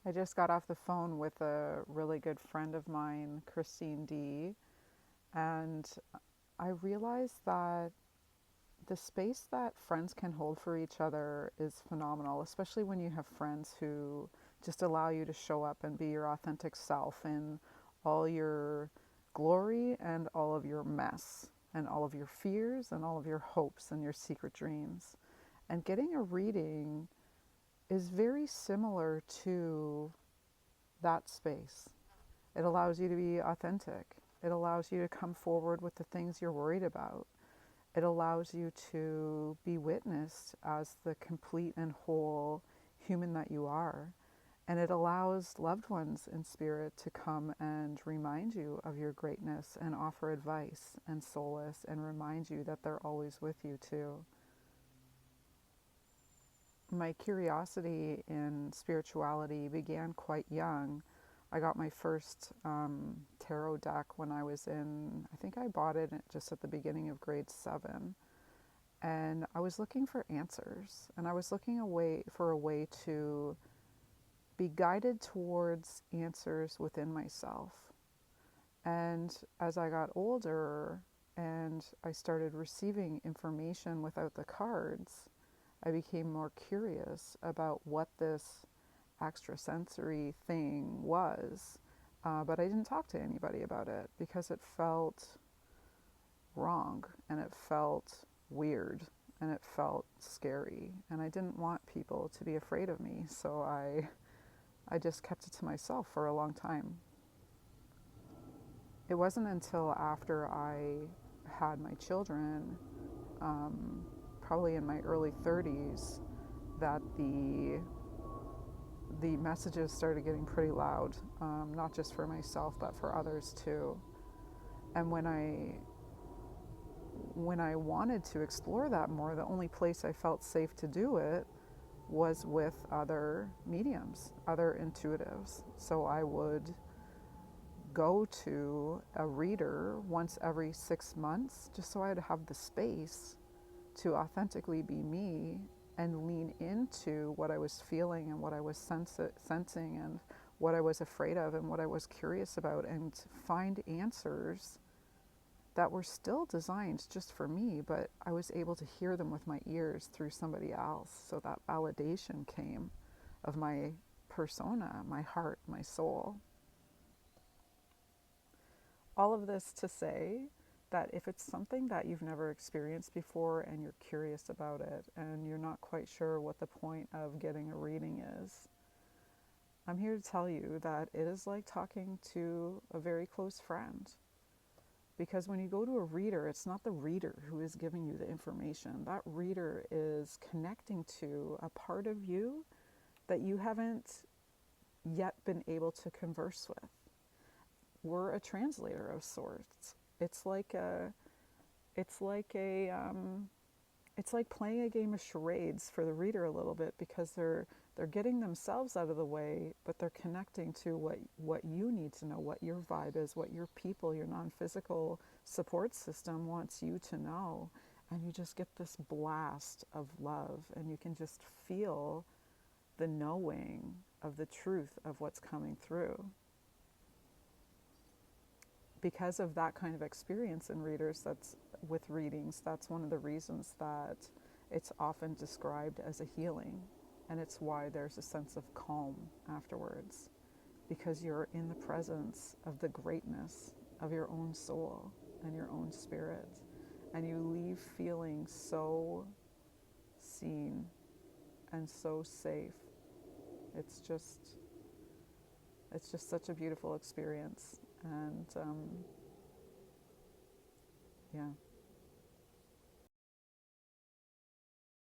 I just got off the phone with a really good friend of mine, Christine D, and I realized that the space that friends can hold for each other is phenomenal, especially when you have friends who just allow you to show up and be your authentic self in all your glory and all of your mess and all of your fears and all of your hopes and your secret dreams. And getting a reading is very similar to that space. It allows you to be authentic. It allows you to come forward with the things you're worried about. It allows you to be witnessed as the complete and whole human that you are. And it allows loved ones in spirit to come and remind you of your greatness and offer advice and solace and remind you that they're always with you too. My curiosity in spirituality began quite young. I got my first tarot deck when I was in, I think I bought it just at the beginning of grade 7. And I was looking for answers. And I was looking for a way to be guided towards answers within myself. And as I got older and I started receiving information without the cards, I became more curious about what this extrasensory thing was. But I didn't talk to anybody about it because it felt wrong and it felt weird and it felt scary. And I didn't want people to be afraid of me. So I just kept it to myself for a long time. It wasn't until after I had my children, um, probably in my early 30s, that the messages started getting pretty loud, not just for myself but for others too. And when I wanted to explore that more, the only place I felt safe to do it was with other mediums, other intuitives. So I would go to a reader once every 6 months just so I'd have the space to authentically be me and lean into what I was feeling and what I was sensing and what I was afraid of and what I was curious about, and find answers that were still designed just for me, but I was able to hear them with my ears through somebody else. So that validation came of my persona, my heart, my soul. All of this to say that if it's something that you've never experienced before and you're curious about it and you're not quite sure what the point of getting a reading is, I'm here to tell you that it is like talking to a very close friend. Because when you go to a reader, it's not the reader who is giving you the information. That reader is connecting to a part of you that you haven't yet been able to converse with. We're a translator of sorts. It's like a it's like playing a game of charades for the reader a little bit, because they're getting themselves out of the way, but they're connecting to what you need to know, what your vibe is, what your people, your non-physical support system wants you to know. And you just get this blast of love, and you can just feel the knowing of the truth of what's coming through. Because of that kind of experience in readers, that's with readings, that's one of the reasons that it's often described as a healing, and it's why there's a sense of calm afterwards, because you're in the presence of the greatness of your own soul and your own spirit, and you leave feeling so seen and so safe. It's just it's just such a beautiful experience. And yeah.